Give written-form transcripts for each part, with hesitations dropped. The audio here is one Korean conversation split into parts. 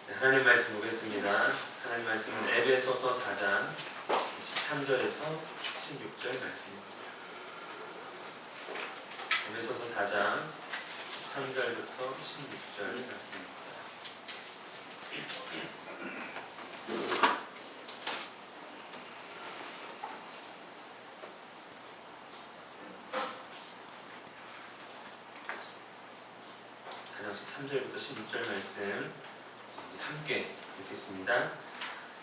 네, 하나님 말씀 보겠습니다. 하나님 말씀은 에베소서 4장 13절에서 16절 말씀입니다. 에베소서 4장 13절부터 16절 말씀입니다. 사장 13절부터 16절 말씀 함께 읽겠습니다.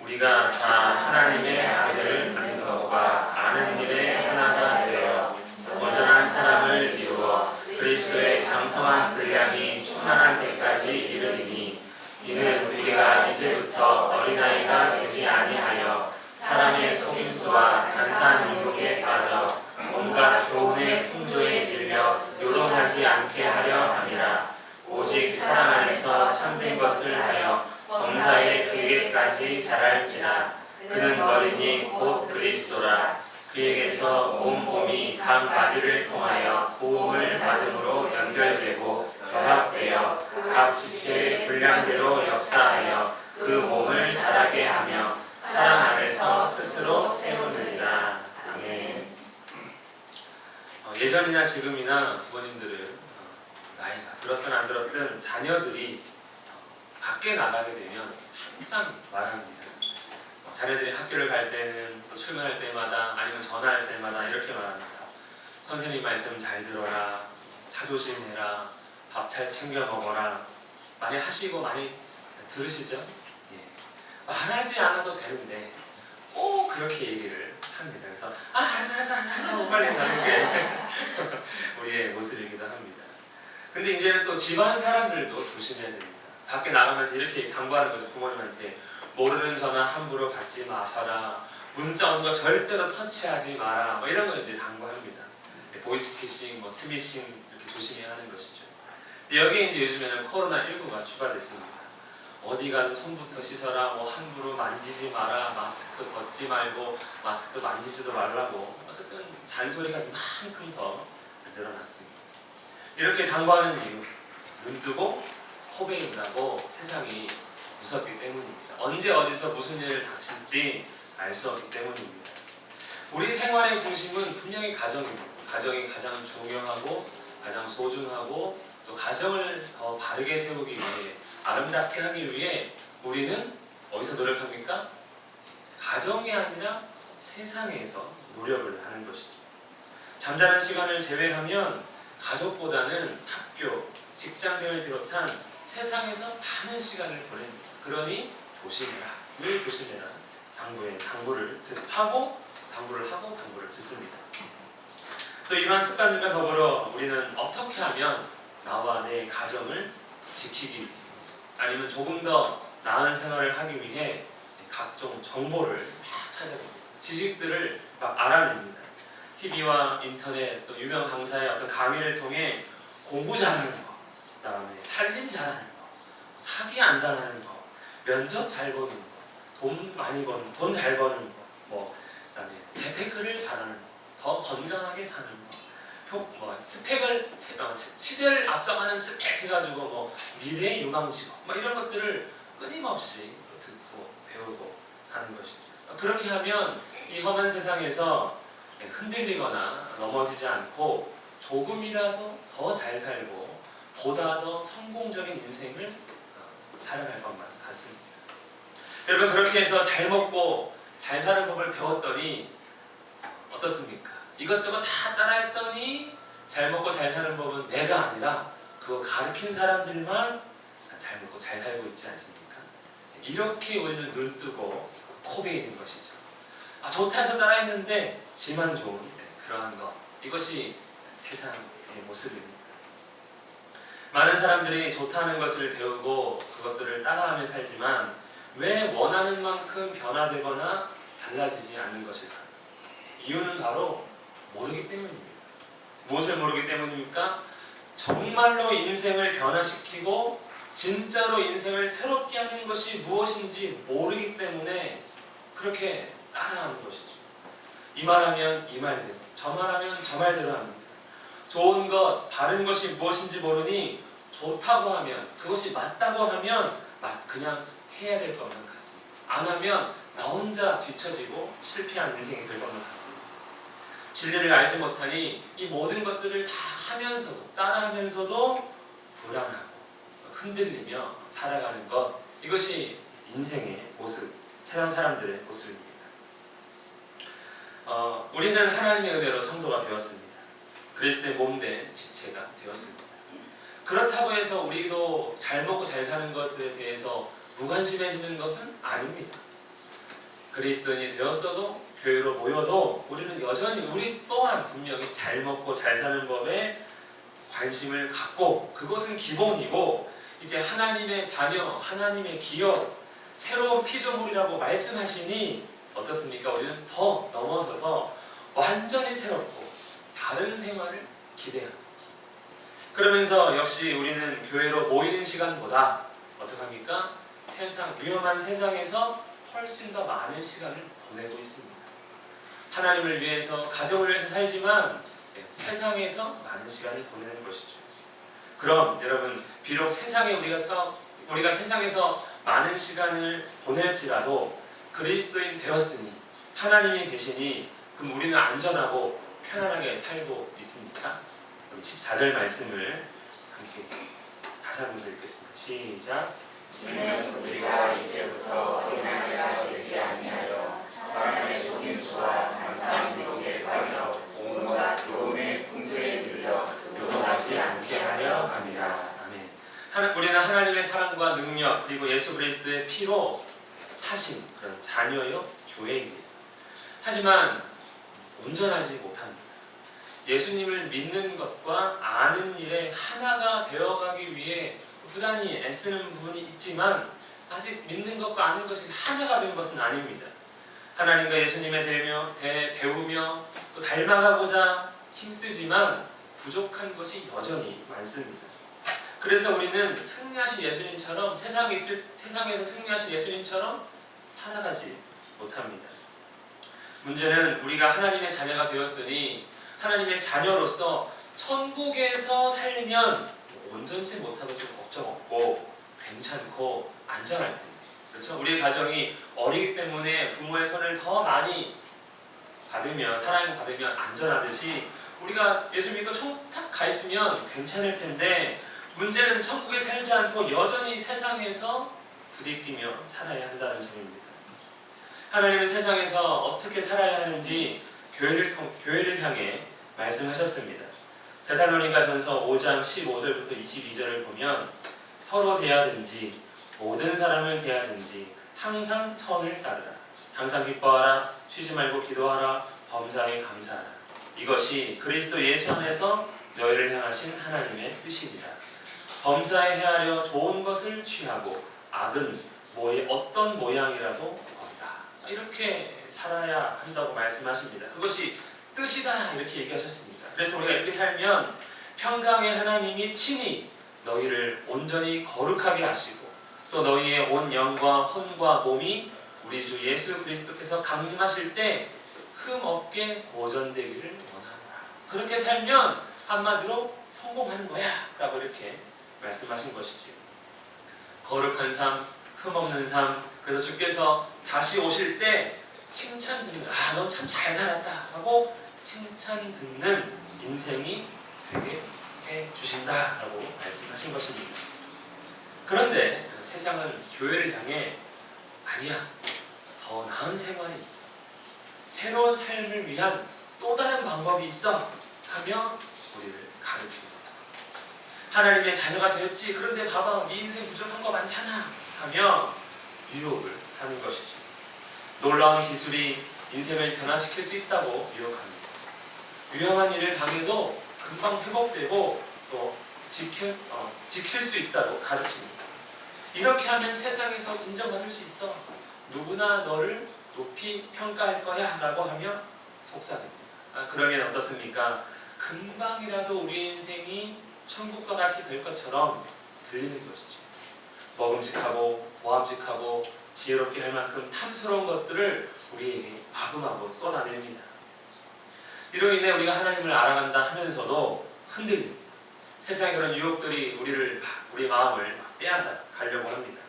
우리가 다 하나님의 아들을 믿는 것과 아는 일에 하나가 되어 온전한 사람을 이루어 그리스도의 장성한 분량이 충만한 때까지 이르리니, 이는 우리가 이제부터 어린아이가 되지 아니하여 사람의 속임수와 간사한 유혹에 빠져 온갖 교훈의 풍조에 밀려 요동하지 않게 하려 함이라. 오직 사랑 안에서 참된 것을 하여 범사에 그에게까지 자랄지라. 그는 어린이 곧 그리스도라. 그에게서 몸이 각 마디를 통하여 도움을 받음으로 연결되고 결합되어 각 지체의 분량대로 역사하여 그 몸을 자라게 하며 사랑 안에서 스스로 세우느니라. 아멘. 예전이나 지금이나 부모님들은 나이가 들었든 안 들었든 자녀들이 밖에 나가게 되면 항상 말합니다. 자녀들이 학교를 갈 때는, 또 출근할 때마다, 아니면 전화할 때마다 이렇게 말합니다. 선생님 말씀 잘 들어라, 자조심해라, 밥 잘 챙겨 먹어라. 많이 하시고 많이 들으시죠? 예. 말하지 않아도 되는데 꼭 그렇게 얘기를 합니다. 그래서 알았어 하고 빨리 가는 게 우리의 모습이기도 합니다. 근데 이제는 또 집안 사람들도 조심해야 됩니다. 밖에 나가면서 이렇게 당부하는 거죠. 부모님한테 모르는 전화 함부로 받지 마셔라. 문자 오는 거 절대로 터치하지 마라. 뭐 이런 거 이제 당부합니다. 보이스피싱, 스미싱 이렇게 조심해야 하는 것이죠. 근데 여기에 이제 요즘에는 코로나19가 추가됐습니다. 어디 가든 손부터 씻어라. 함부로 만지지 마라. 마스크 벗지 말고 마스크 만지지도 말라고. 어쨌든 잔소리가 이만큼 더 늘어났습니다. 이렇게 당부하는 이유, 눈 뜨고 코 베인다고 세상이 무섭기 때문입니다. 언제 어디서 무슨 일을 닥칠지 알 수 없기 때문입니다. 우리 생활의 중심은 분명히 가정입니다. 가정이 가장 중요하고 가장 소중하고, 또 가정을 더 바르게 세우기 위해, 아름답게 하기 위해 우리는 어디서 노력합니까? 가정이 아니라 세상에서 노력을 하는 것이죠. 잠자는 시간을 제외하면 가족보다는 학교, 직장 등을 비롯한 세상에서 많은 시간을 보냅니다. 그러니 조심해라, 늘 조심해라. 당부를 하고 당부를 듣습니다. 또 이러한 습관들과 더불어 우리는 어떻게 하면 나와 내 가정을 지키기, 아니면 조금 더 나은 생활을 하기 위해 각종 정보를 막 찾아봅니다. 지식들을 막 알아냅니다. TV와 인터넷, 또 유명 강사의 어떤 강의를 통해 공부 잘하는 거, 그다음에 살림 잘하는 거, 사기 안 당하는 거, 면접 잘 보는 거, 돈 많이 버는 거, 돈 잘 버는 거, 그다음에 재테크를 잘하는 거, 더 건강하게 사는 거, 시대를 앞서가는 스펙 해가지고 미래의 유망직업, 이런 것들을 끊임없이 듣고 배우고 하는 것이죠. 그렇게 하면 이 험한 세상에서 흔들리거나 넘어지지 않고 조금이라도 더 잘 살고 보다 더 성공적인 인생을 살아갈 것만 같습니다. 여러분, 그렇게 해서 잘 먹고 잘 사는 법을 배웠더니 어떻습니까? 이것저것 다 따라했더니 잘 먹고 잘 사는 법은 내가 아니라 그거 가르친 사람들만 잘 먹고 잘 살고 있지 않습니까? 이렇게 우리는 눈 뜨고 코 베이는 것이죠. 좋다 해서 따라했는데 지만 좋은 그러한 것, 이것이 세상의 모습입니다. 많은 사람들이 좋다는 것을 배우고 그것들을 따라하며 살지만 왜 원하는 만큼 변화되거나 달라지지 않는 것일까? 이유는 바로 모르기 때문입니다. 무엇을 모르기 때문입니까? 정말로 인생을 변화시키고 진짜로 인생을 새롭게 하는 것이 무엇인지 모르기 때문에 그렇게 따라하는 것이죠. 이 말하면 이 말대로, 저 말하면 저 말대로 합니다. 좋은 것, 바른 것이 무엇인지 모르니 좋다고 하면, 그것이 맞다고 하면 그냥 해야 될 것만 같습니다. 안 하면 나 혼자 뒤처지고 실패한 인생이 될 것만 같습니다. 진리를 알지 못하니 이 모든 것들을 다 하면서도 따라하면서도 불안하고 흔들리며 살아가는 것, 이것이 인생의 모습, 세상 사람들의 모습입니다. 우리는 하나님의 은혜로 성도가 되었습니다. 그리스도의 몸된 지체가 되었습니다. 그렇다고 해서 우리도 잘 먹고 잘 사는 것에 대해서 무관심해지는 것은 아닙니다. 그리스도인이 되었어도 교회로 모여도 우리는 여전히 우리 또한 분명히 잘 먹고 잘 사는 법에 관심을 갖고, 그것은 기본이고, 이제 하나님의 자녀, 하나님의 기업, 새로운 피조물이라고 말씀하시니 어떻습니까? 우리는 더 넘어서서 완전히 새롭고 다른 생활을 기대합니다. 그러면서 역시 우리는 교회로 모이는 시간보다 어떡합니까? 위험한 세상에서 훨씬 더 많은 시간을 보내고 있습니다. 하나님을 위해서, 가정을 위해서 살지만 세상에서 많은 시간을 보내는 것이죠. 그럼 여러분, 비록 세상에 우리가 세상에서 많은 시간을 보낼지라도 그리스도인 되었으니, 하나님이 계시니, 그럼 우리는 안전하고 편안하게 살고 있습니까? 14절 말씀을 함께 다시 한번 읽겠습니다. 시작. 이는 우리가 이제부터 어린아이가 되지 아니하여 사람의 속임수와 감사한 유혹에 빠져 온갖 교훈의 풍조에 밀려 요동하지 않게 하려 함이라. 아멘. 우리는 하나님의 사랑과 능력, 그리고 예수 그리스도의 피로 사신 그런 자녀요 교회입니다. 하지만 온전하지 못합니다. 예수님을 믿는 것과 아는 일에 하나가 되어가기 위해 부단히 애쓰는 부분이 있지만 아직 믿는 것과 아는 것이 하나가 된 것은 아닙니다. 하나님과 예수님에 배우며 또 닮아가고자 힘쓰지만 부족한 것이 여전히 많습니다. 그래서 우리는 승리하신 예수님처럼, 세상에서 승리하신 예수님처럼 살아가지 못합니다. 문제는 우리가 하나님의 자녀가 되었으니 하나님의 자녀로서 천국에서 살면 온전치 못하고 좀 걱정 없고 괜찮고 안전할 텐데, 그렇죠? 우리의 가정이 어리기 때문에 부모의 손을 더 많이 받으면, 사랑받으면 안전하듯이 우리가 예수 믿고 천국 탁 가 있으면 괜찮을 텐데, 문제는 천국에 살지 않고 여전히 세상에서 부딪히며 살아야 한다는 점입니다. 하나님은 세상에서 어떻게 살아야 하는지 교회를 향해 말씀하셨습니다. 데살로니가전서 5장 15절부터 22절을 보면, 서로 대하든지 모든 사람을 대하든지 항상 선을 따르라. 항상 기뻐하라. 쉬지 말고 기도하라. 범사에 감사하라. 이것이 그리스도 예수 안에서 너희를 향하신 하나님의 뜻이니라. 범사에 헤아려 좋은 것을 취하고 악은 어떤 모양이라도 버리라. 이렇게 살아야 한다고 말씀하십니다. 그것이 뜻이다, 이렇게 얘기하셨습니다. 그래서 우리가 이렇게 살면 평강의 하나님이 친히 너희를 온전히 거룩하게 하시고, 또 너희의 온 영과 혼과 몸이 우리 주 예수 그리스도께서 강림하실 때 흠없게 보존되기를 원하노라. 그렇게 살면 한마디로 성공하는 거야 라고 이렇게 말씀하신 것이지요. 거룩한 삶, 흠없는 삶, 그래서 주께서 다시 오실 때 칭찬 듣는, 너 참 잘 살았다 하고 칭찬 듣는 인생이 되게 해주신다 라고 말씀하신 것입니다. 그런데 세상은 교회를 향해 아니야, 더 나은 생활이 있어, 새로운 삶을 위한 또 다른 방법이 있어 하며 우리를 가르칩니다. 하나님의 자녀가 되었지, 그런데 봐봐 네 인생 부족한 거 많잖아 하며 유혹을 하는 것이죠. 놀라운 기술이 인생을 변화시킬 수 있다고 유혹합니다. 위험한 일을 당해도 금방 회복되고 또 지킬 수 있다고 가르칩니다. 이렇게 하면 세상에서 인정받을 수 있어, 누구나 너를 높이 평가할 거야 라고 하며 속삭입니다. 그러면 어떻습니까? 금방이라도 우리의 인생이 천국과 같이 될 것처럼 들리는 것이죠. 먹음직하고 보암직하고 지혜롭게 할 만큼 탐스러운 것들을 우리에게 마구마구 쏟아냅니다. 이로 인해 우리가 하나님을 알아간다 하면서도 흔들립니다. 세상의 그런 유혹들이 우리의 마음을 빼앗아 가려고 합니다.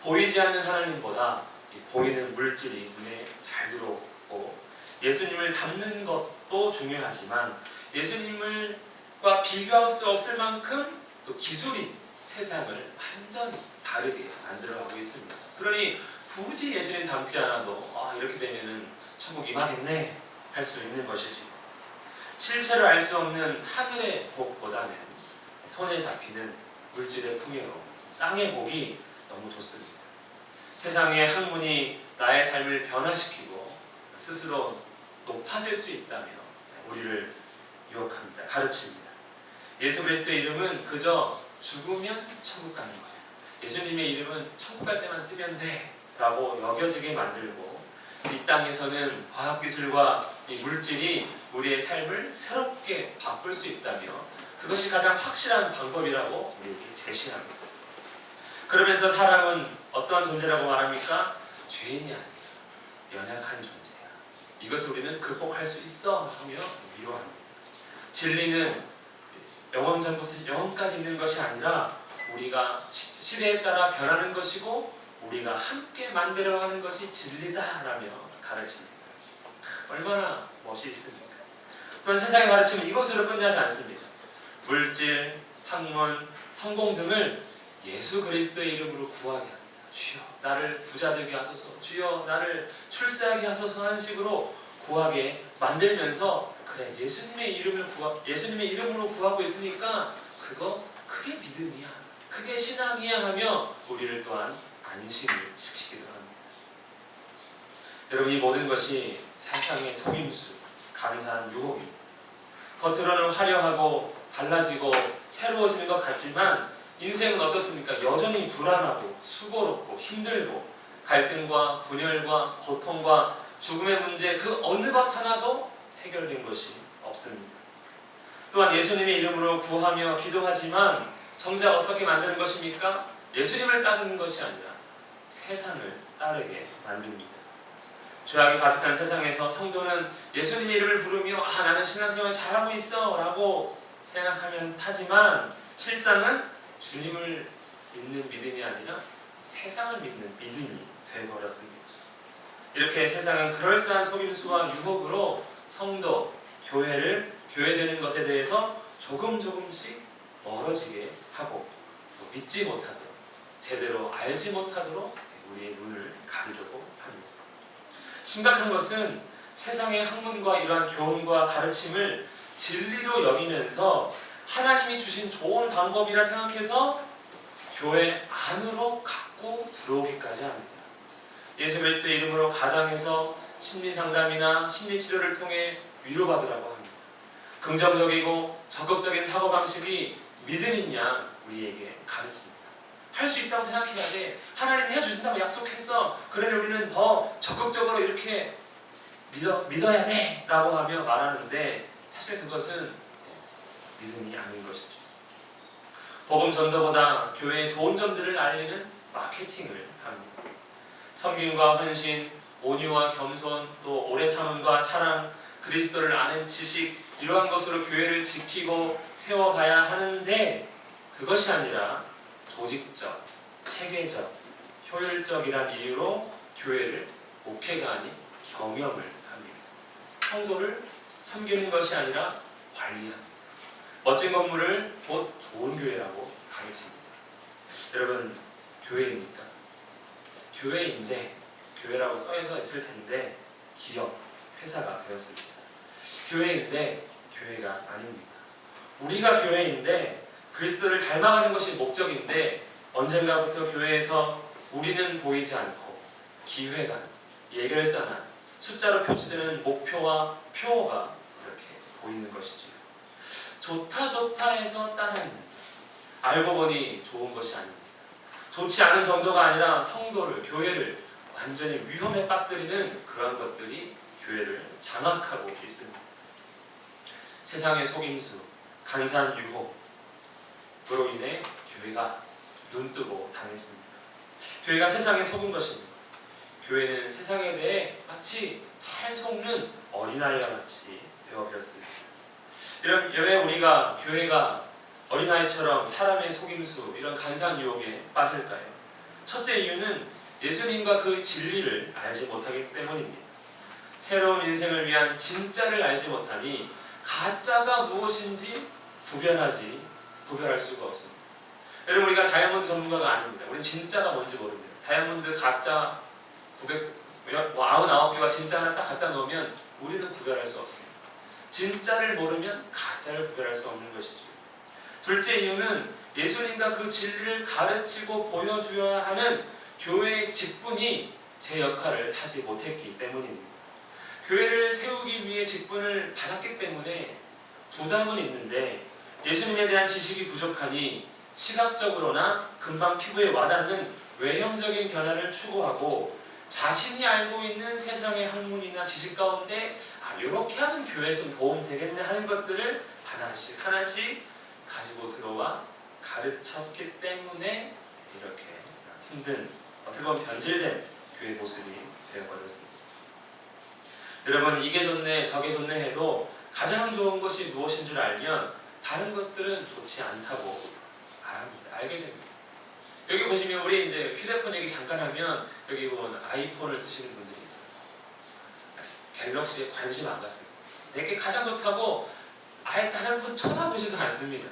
보이지 않는 하나님보다 이 보이는 물질이 눈에 잘 들어오고 예수님을 닮는 것도 중요하지만 예수님과 비교할 수 없을 만큼 또 기술이 세상을 완전히 다르게 만들어가고 있습니다. 그러니 굳이 예수님 닮지 않아도 이렇게 되면은 천국 임하겠네 할 수 있는 것이지. 실체를 알 수 없는 하늘의 복보다는 손에 잡히는 물질의 풍요로 땅의 복이 너무 좋습니다. 세상의 학문이 나의 삶을 변화시키고 스스로 높아질 수 있다며 우리를 유혹합니다. 가르칩니다. 예수 그리스도의 이름은 그저 죽으면 천국 가는 거예요. 예수님의 이름은 천국 갈 때만 쓰면 돼 라고 여겨지게 만들고 이 땅에서는 과학기술과 이 물질이 우리의 삶을 새롭게 바꿀 수 있다며 그것이 가장 확실한 방법이라고 우리에게 제시합니다. 그러면서 사람은 어떠한 존재라고 말합니까? 죄인이 아니야. 연약한 존재야. 이것을 우리는 극복할 수 있어 하며 위로합니다. 진리는 영원 전부터 영원까지 있는 것이 아니라 우리가 시대에 따라 변하는 것이고 우리가 함께 만들어가는 것이 진리다라며 가르칩니다. 얼마나 멋이 있습니까? 또한 세상의 가르침은 이것으로 끝나지 않습니다. 물질, 학문, 성공 등을 예수 그리스도의 이름으로 구하게 합니다. 주여 나를 부자 되게 하소서, 주여 나를 출세하게 하소서 하는 식으로 구하게 만들면서 그래 예수님의 이름으로 구하고 있으니까 그게 믿음이야, 그게 신앙이야 하며 우리를 또한 안심을 시키기도 합니다. 여러분 이 모든 것이 세상의 속임수, 간사한 유혹입니다. 겉으로는 화려하고 달라지고 새로워지는 것 같지만 인생은 어떻습니까? 여전히 불안하고 수고롭고 힘들고 갈등과 분열과 고통과 죽음의 문제 그 어느 것 하나도 해결된 것이 없습니다. 또한 예수님의 이름으로 구하며 기도하지만 정작 어떻게 만드는 것입니까? 예수님을 따르는 것이 아니라 세상을 따르게 만듭니다. 죄악이 가득한 세상에서 성도는 예수님의 이름을 부르며 나는 신앙생활 잘하고 있어 라고 생각하면 하지만 실상은 주님을 믿는 믿음이 아니라 세상을 믿는 믿음이 되어버렸습니다. 이렇게 세상은 그럴싸한 속임수와 유혹으로 성도, 교회되는 것에 대해서 조금씩 멀어지게 하고 또 믿지 못하도록 제대로 알지 못하도록 우리의 눈을 가리려고 합니다. 심각한 것은 세상의 학문과 이러한 교훈과 가르침을 진리로 여기면서 하나님이 주신 좋은 방법이라 생각해서 교회 안으로 갖고 들어오기까지 합니다. 예수 그리스도의 이름으로 가정에서 심리상담이나 심리치료를 통해 위로받으라고 합니다. 긍정적이고 적극적인 사고방식이 믿음인 양 우리에게 가르칩니다. 할 수 있다고 생각해야 돼. 하나님 해주신다고 약속했어. 그러니 우리는 더 적극적으로 이렇게 믿어야 돼 라고 하며 말하는데 사실 그것은 믿음이 아닌 것이죠. 복음 전도보다 교회의 좋은 점들을 알리는 마케팅을 합니다. 섬김과 헌신, 온유와 겸손, 또 오래 참음과 사랑, 그리스도를 아는 지식 이러한 것으로 교회를 지키고 세워가야 하는데 그것이 아니라 조직적, 체계적, 효율적이란 이유로 교회를 목회가 아닌 경영을 합니다. 성도를 섬기는 것이 아니라 관리합니다. 멋진 건물을 곧 좋은 교회라고 가르칩니다. 여러분 교회입니까? 교회인데 교회라고 써져 있을 텐데 기업, 회사가 되었습니다. 교회인데 교회가 아닙니다. 우리가 교회인데 그리스도를 닮아가는 것이 목적인데 언젠가부터 교회에서 우리는 보이지 않고 기회관, 예결사나 숫자로 표시되는 목표와 표어가 이렇게 보이는 것이지요. 좋다 해서 따라입니다. 알고 보니 좋은 것이 아닙니다. 좋지 않은 정도가 아니라 성도를, 교회를 완전히 위험에 빠뜨리는 그러한 것들이 교회를 장악하고 있습니다. 세상의 속임수, 간사한 유혹으로 인해 교회가 눈뜨고 당했습니다. 교회가 세상에 속은 것입니다. 교회는 세상에 대해 마치 잘 속는 어린아이와 같이 되어버렸습니다. 왜 우리가 교회가 어린아이처럼 사람의 속임수, 이런 간사한 유혹에 빠질까요? 첫째 이유는 예수님과 그 진리를 알지 못하기 때문입니다. 새로운 인생을 위한 진짜를 알지 못하니 가짜가 무엇인지 구별할 수가 없습니다. 여러분, 우리가 다이아몬드 전문가가 아닙니다. 우리는 진짜가 뭔지 모릅니다. 다이아몬드 가짜 99개와 진짜 하나 딱 갖다 놓으면 우리는 구별할 수 없습니다. 진짜를 모르면 가짜를 구별할 수 없는 것이죠. 둘째 이유는 예수님과 그 진리를 가르치고 보여줘야 하는 교회의 직분이 제 역할을 하지 못했기 때문입니다. 교회를 세우기 위해 직분을 받았기 때문에 부담은 있는데 예수님에 대한 지식이 부족하니 시각적으로나 금방 피부에 와닿는 외형적인 변화를 추구하고 자신이 알고 있는 세상의 학문이나 지식 가운데 이렇게 하면 교회에 좀 도움 되겠네 하는 것들을 하나씩 가지고 들어와 가르쳤기 때문에 이렇게 힘든, 어떻게 보면 변질된 교회 모습이 되어버렸습니다. 여러분, 이게 좋네 저게 좋네 해도 가장 좋은 것이 무엇인 줄 알면 다른 것들은 좋지 않다고 알게 됩니다. 여기 보시면 우리 이제 휴대폰 얘기 잠깐 하면 여기 보면 아이폰을 쓰시는 분들이 있어요. 갤럭시에 관심 안 갖습니다. 내게 가장 좋다고 아예 다른 폰 쳐다보지도 않습니다.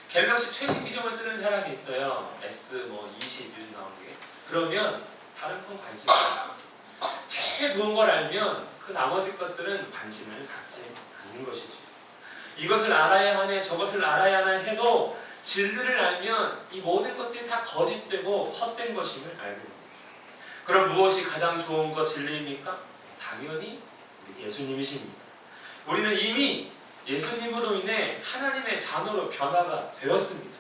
갤럭시 최신 기종을 쓰는 사람이 있어요. S20 요즘 나오는 게. 그러면 다른 폰 관심 없습니다. 제일 좋은 걸 알면 그 나머지 것들은 관심을 갖지 않는 것이죠. 이것을 알아야 하네 저것을 알아야 하네 해도 진리를 알면 이 모든 것들이 다 거짓되고 헛된 것임을 알게 됩니다. 그럼 무엇이 가장 좋은 것 진리입니까? 당연히 우리 예수님이십니다. 우리는 이미 예수님으로 인해 하나님의 자녀로 변화가 되었습니다.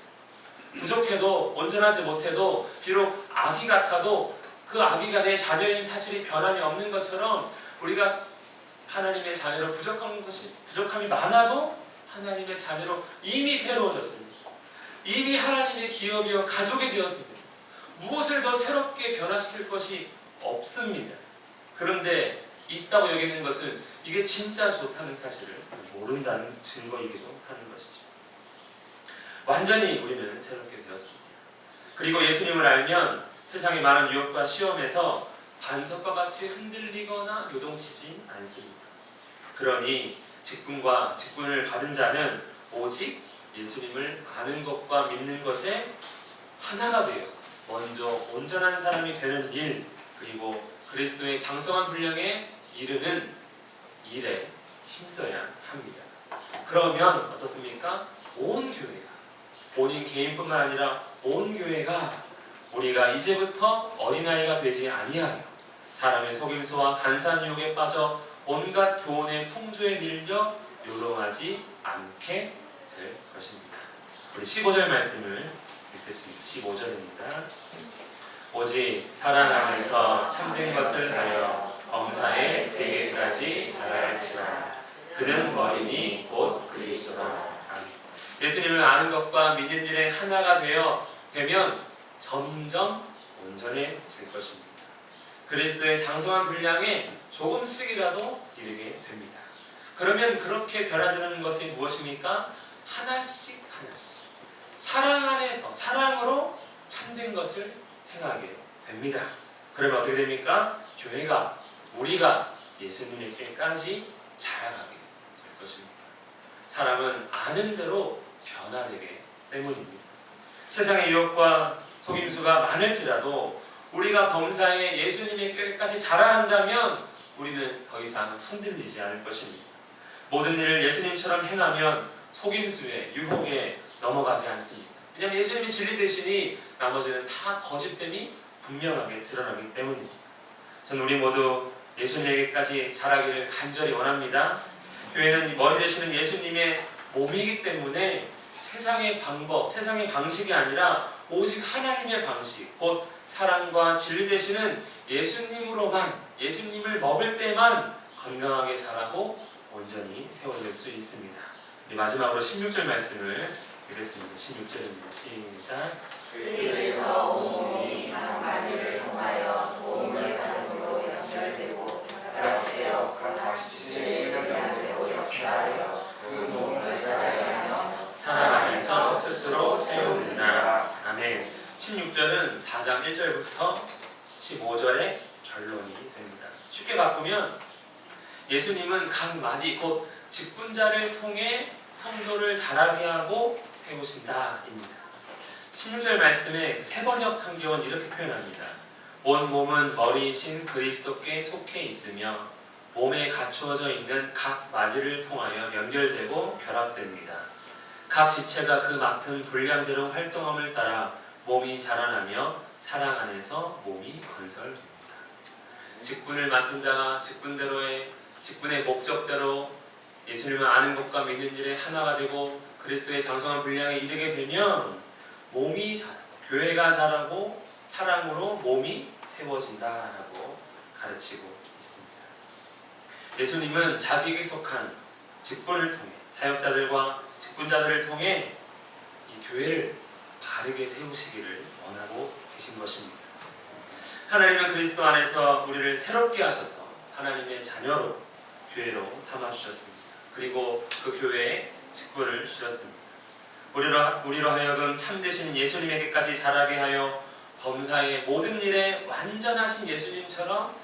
부족해도 온전하지 못해도 비록 아기 같아도 그 아기가 내 자녀인 사실이 변함이 없는 것처럼 우리가 하나님의 자녀로 부족함이 많아도 하나님의 자녀로 이미 새로워졌습니다. 이미 하나님의 기업이요 가족이 되었습니다. 무엇을 더 새롭게 변화시킬 것이 없습니다. 그런데 있다고 여기는 것은 이게 진짜 좋다는 사실을 모른다는 증거이기도 하는 것이죠. 완전히 우리는 새롭게 되었습니다. 그리고 예수님을 알면 세상의 많은 유혹과 시험에서 반석과 같이 흔들리거나 요동치지 않습니다. 그러니 직분을 받은 자는 오직 예수님을 아는 것과 믿는 것에 하나가 되어 먼저 온전한 사람이 되는 일, 그리고 그리스도의 장성한 분량에 이르는 일에 힘써야 합니다. 그러면 어떻습니까? 온 교회가, 본인 개인뿐만 아니라 온 교회가 우리가 이제부터 어린아이가 되지 아니하여 사람의 속임수와 간사한 유혹에 빠져 온갖 교훈의 풍조에 밀려 요동하지 않게 될 것입니다. 우리 15절 말씀을 읽겠습니다. 15절입니다. 오직 사랑 안에서 참된 것을 하여 범사에 되기까지 자랄지라. 그는 머리니 곧 그리스도라. 아멘. 예수님을 아는 것과 믿는 일에 하나가 되면 점점 온전해질 것입니다. 그리스도의 장성한 분량에 조금씩이라도 이르게 됩니다. 그러면 그렇게 변화되는 것이 무엇입니까? 하나씩 사랑 안에서 사랑으로 참된 것을 행하게 됩니다. 그러면 어떻게 됩니까? 교회가, 우리가 예수님에게까지 자라가게 될 것입니다. 사람은 아는 대로 변화되기 때문입니다. 세상의 유혹과 속임수가 많을지라도 우리가 범사에 예수님에게까지 자라한다면 우리는 더 이상 흔들리지 않을 것입니다. 모든 일을 예수님처럼 행하면 속임수에, 유혹에 넘어가지 않습니다. 왜냐하면 예수님이 진리 되시니 나머지는 다 거짓됨이 분명하게 드러나기 때문입니다. 저는 우리 모두 예수님에게까지 자라기를 간절히 원합니다. 교회는 머리 되시는 예수님의 몸이기 때문에 세상의 방법, 세상의 방식이 아니라 오직 하나님의 방식, 곧 사랑과 진리 되시는 예수님으로만, 예수님을 먹을 때만 건강하게 자라고 온전히 세워질 수 있습니다. 마지막으로 16절 말씀을 읽겠습니다. 16절입니다. 시작. 그 입에서 온몸이 한마디를 통하여 도움을 받음으로 연결되고 결합되어 각 지체에 연결되고 역사하여 그 몸을 자라게 하며 사랑 안에서 스스로 세우느니라. 아멘. 16절은 4장 1절부터 15절의 결론이 됩니다. 쉽게 바꾸면 예수님은 각 마디 곧 직분자를 통해 성도를 자라게 하고 세우신다입니다. 16절 말씀에 세번역 성경은 이렇게 표현합니다. 온 몸은 머리이신 그리스도께 속해 있으며 몸에 갖추어져 있는 각 마디를 통하여 연결되고 결합됩니다. 각 지체가 그 맡은 분량대로 활동함을 따라 몸이 자라나며 사랑 안에서 몸이 건설됩니다. 직분을 맡은 자가 직분의 목적대로 예수님을 아는 것과 믿는 일에 하나가 되고 그리스도의 장성한 분량에 이르게 되면 몸이 자라고 교회가 자라고 사랑으로 몸이 세워진다라고 가르치고 있습니다. 예수님은 자기에게 속한 직분을 통해 사역자들과 직분자들을 통해 이 교회를 바르게 세우시기를 원하고 계신 것입니다. 하나님은 그리스도 안에서 우리를 새롭게 하셔서 하나님의 자녀로 교회로 삼아주셨습니다. 그리고 그 교회에 직분을 주셨습니다. 우리로 하여금 참되신 예수님에게까지 자라게 하여 범사의 모든 일에 완전하신 예수님처럼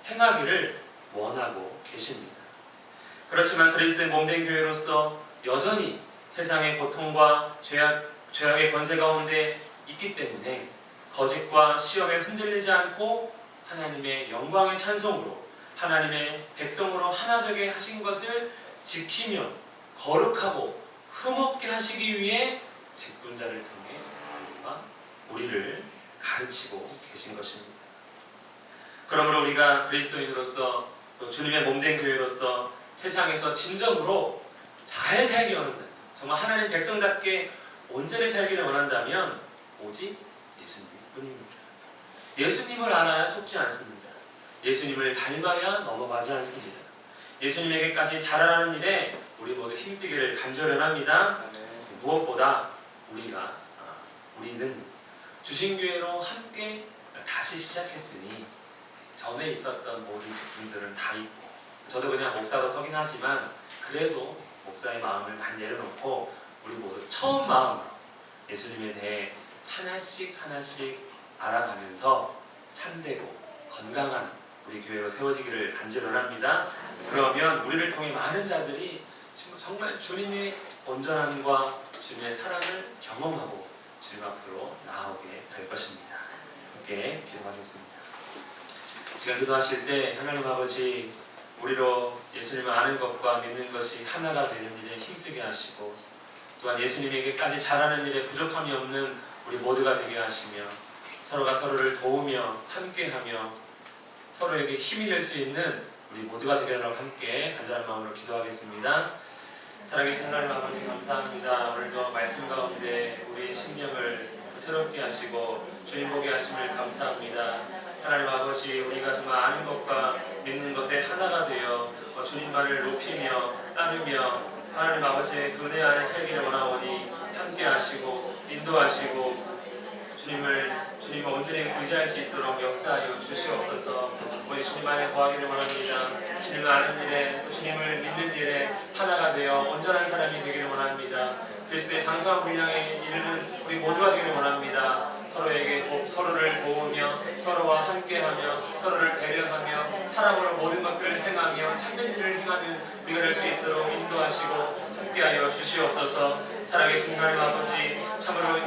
행하기를 원하고 계십니다. 그렇지만 그리스도의 몸된 교회로서 여전히 세상의 고통과 죄악의 권세 가운데 있기 때문에 거짓과 시험에 흔들리지 않고 하나님의 영광의 찬송으로 하나님의 백성으로 하나 되게 하신 것을 지키며 거룩하고 흠없게 하시기 위해 직분자를 통해 우리를 가르치고 계신 것입니다. 그러므로 우리가 그리스도인으로서 또 주님의 몸된 교회로서 세상에서 진정으로 잘 살기 원한다. 정말 하나님 백성답게 온전히 살기를 원한다면 오직 예수님 뿐입니다. 예수님을 알아야 속지 않습니다. 예수님을 닮아야 넘어가지 않습니다. 예수님에게까지 자라나는 일에 우리 모두 힘쓰기를 간절히 합니다. 무엇보다 우리는 주신교회로 함께 다시 시작했으니 전에 있었던 모든 직분들은 다 있고 저도 그냥 목사로 서긴 하지만 그래도 목사의 마음을 많이 내려놓고 우리 모두 처음 마음으로 예수님에 대해 하나씩 알아가면서 참되고 건강한 우리 교회로 세워지기를 간절히 원합니다. 그러면 우리를 통해 많은 자들이 정말 주님의 온전함과 주님의 사랑을 경험하고 주님 앞으로 나아오게 될 것입니다. 함께 기도하겠습니다. 지금 기도하실 때 하나님 아버지 우리로 예수님을 아는 것과 믿는 것이 하나가 되는 일에 힘쓰게 하시고 또한 예수님에게까지 자라는 일에 부족함이 없는 우리 모두가 되게 하시며 서로가 서로를 도우며 함께하며 서로에게 힘이 될 수 있는 우리 모두가 되게 하라고 함께 간절한 마음으로 기도하겠습니다. 살아계신 하나님 아버지 감사합니다. 오늘도 말씀 가운데 우리의 심령을 새롭게 하시고 주님 보게 하심을 감사합니다. 하나님 아버지 우리가 정말 아는 것과 믿는 것에 하나가 되어 주님 말을 높이며 따르며 하나님 아버지의 그 은혜 안에 살기를 원하오니 함께 하시고 인도하시고 주님을 온전히 의지할 수 있도록 역사하여 주시옵소서. 우리 주님 안에 거하기를 원합니다. 주님을 아는 일에 주님을 믿는 일에 하나가 되어 온전한 사람이 되기를 원합니다. 그리스도의 장성한 분량에 이르는 우리 모두가 되기를 원합니다. 서로를 도우며 서로와 함께하며 서로를 배려하며 사랑으로 모든 것들을 행하며 참된 일을 행하는 우리가 될 수 있도록 인도하시고 함께하여 주시옵소서. 살아계신 하나님 아버지 참으로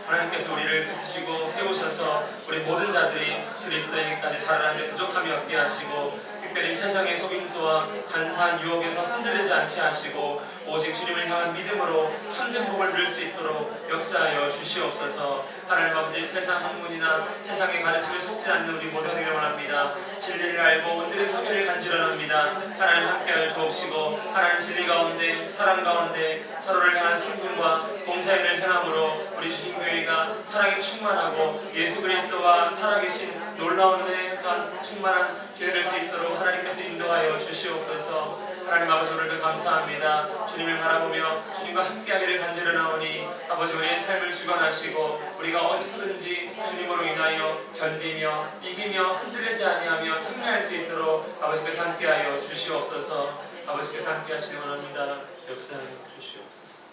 하나님께서 우리를 붙이시고 세우셔서 우리 모든 자들이 그리스도에게까지 자라는 데 부족함이 없게 하시고 특별히 세상의 속임수와 간사한 유혹에서 흔들리지 않게 하시고 오직 주님을 향한 믿음으로 참된 복을 누릴 수 있도록 역사하여 주시옵소서. 하나님 아버지 세상 학문이나 세상의 가르침에 속지 않는 우리 모두가 되기를 원합니다. 진리를 알고 온전히 서기를 간절합니다. 하나님 함께하여 주옵시고 하나님 진리 가운데 사랑 가운데 서로를 향한 상분과 봉사일을 행함으로 우리 주님교회가 사랑이 충만하고 예수 그리스도와 살아계신 놀라운 은혜가 충만한 교회를 수 있도록 하나님께서 인도하여 주시옵소서. 하나님 아버지 오늘도 감사합니다. 주님을 바라보며 주님과 함께하기를 간절하오니 아버지 우리의 삶을 주관하시고 우리가 어디서든지 주님으로 인하여 견디며 이기며 흔들리지 아니하며 승리할 수 있도록 아버지께서 함께하여 주시옵소서. 아버지께서 함께하시기 원합니다. 역사하여 주시옵소서.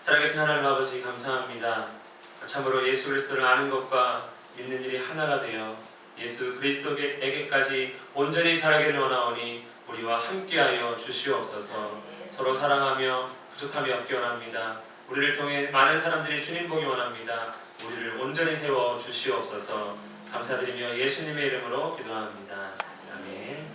살아계신 하나님 아버지 감사합니다. 참으로 예수 그리스도를 아는 것과 믿는 일이 하나가 되어 예수 그리스도에게까지 온전히 자라기를 원하오니 우리와 함께하여 주시옵소서. 서로 사랑하며 부족함이 없기 원합니다. 우리를 통해 많은 사람들이 주님 보기 원합니다. 우리를 온전히 세워 주시옵소서. 감사드리며 예수님의 이름으로 기도합니다. 아멘.